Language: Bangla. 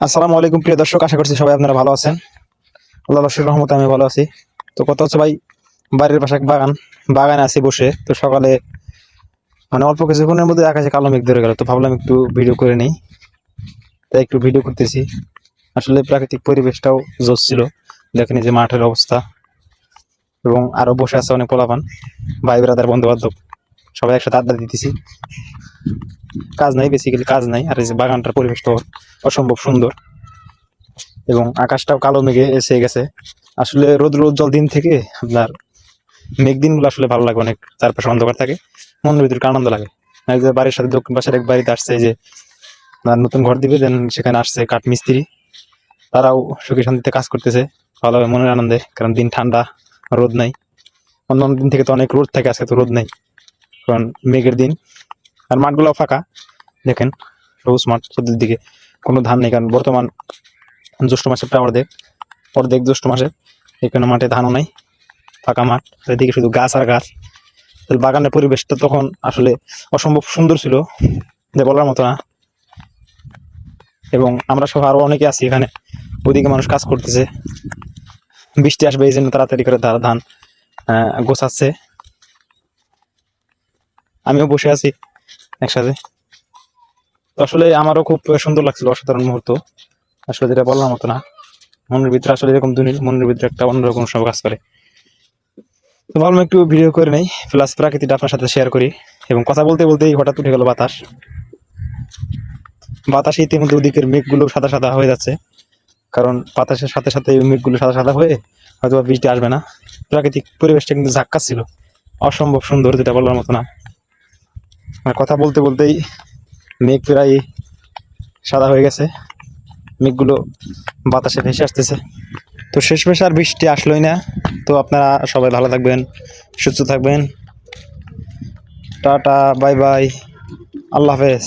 আসসালামু আলাইকুম প্রিয় দর্শক, আশা করছি সবাই আপনারা ভালো আছেন। আল্লাহর অশেষ রহমতে আমি ভালো আছি। তো কত হচ্ছে ভাই, বাড়ির পাশে এক বাগানে আছি বসে। তো সকালে অল্প কিছুক্ষণের মধ্যে আকাশে কালো মেঘ ধরে গেল, তো ভাবলাম একটু ভিডিও করে নেই, তাই একটু ভিডিও করতেছি। আসলে প্রাকৃতিক পরিবেশটাও জোশ ছিল। দেখেন এই যে মাঠের অবস্থা, এবং আরো বসে আছে অনেক পোলাপান, ভাই ব্রাদার বন্ধু বান্ধব, সবাই একসাথে আড্ডা দিতেছি। কাজ নাই, বেসিক্যালি কাজ নাই। আর এই যে বাগানটার পরিবেশটাও অসম্ভব সুন্দর, এবং আকাশটাও কালো মেঘে এসে গেছে। আসলে রোদ জল দিন থেকে আপনার মেঘ দিনগুলো আসলে ভালো লাগে অনেক, চারপাশে অন্ধকার থাকে, মনের ভিতরে আনন্দ লাগে। এক যে বাড়ির সাথে দক্ষিণ পাশের এক বাড়িতে আসছে, যে আপনার নতুন ঘর দিবে, দেন সেখানে আসছে কাঠ মিস্ত্রি, তারাও সুখী শান্তিতে কাজ করতেছে ভালোভাবে, মনের আনন্দে। কারণ দিন ঠান্ডা, রোদ নাই। অন্য অন্য দিন থেকে তো অনেক রোদ থাকে, আজকে তো রোদ নাই, কারণ মেঘের দিন। আর মাঠগুলো ফাঁকা, দেখেন সবুজ মাঠ চতুর্দিকে, কোনো ধান নেই। কারণ বর্তমান জ্যৈষ্ঠ মাসের প্রায় অর্ধেক অর্ধেক জ্যৈষ্ঠ মাসের, এখানে মাঠে ধানও নাই, ফাঁকা মাঠ, এদিকে শুধু গাছ আর গাছ। বাগানের পরিবেশটা তখন আসলে অসম্ভব সুন্দর ছিল, যে বলার মতো না। এবং আমরা সহ আরো অনেকে আছি এখানে, ওদিকে মানুষ কাজ করতেছে, বৃষ্টি আসবে এই জন্য তাড়াতাড়ি করে তারা ধান গোছাচ্ছে। আমিও বসে আছি একসাথে। তো আসলে আমারও খুব সুন্দর লাগছিল, অসাধারণ মুহূর্ত। আসলে যেটা বলার মতো না, মনের ভিতরে আসলে এরকম দুনির মনের ভিতরে একটা অন্যরকম সব কাজ করে। তো ভাবলাম একটু ভিডিও করে নেই, প্লাস প্রাকৃতিটা আপনার সাথে শেয়ার করি। এবং কথা বলতে বলতেই হঠাৎ উঠে গেল বাতাসে ইতিমধ্যে ওদিকের মেঘগুলো সাদা সাদা হয়ে যাচ্ছে, কারণ বাতাসের সাথে সাথে মেঘগুলো সাদা সাদা হয়ে হয়তো বৃষ্টি আসবে না। প্রাকৃতিক পরিবেশটা কিন্তু ঝাক্কা ছিল, অসম্ভব সুন্দর, যেটা বলার মতো না। আর কথা বলতে বলতেই মেঘ প্রায় সাদা হয়ে গেছে, মেঘগুলো বাতাসে ভেসে আসতেছে। তো শেষমেশ আর বৃষ্টি আসলোই না। তো আপনারা সবাই ভালো থাকবেন, সুস্থ থাকবেন। টাটা, বাই বাই, আল্লাহ হাফেজ।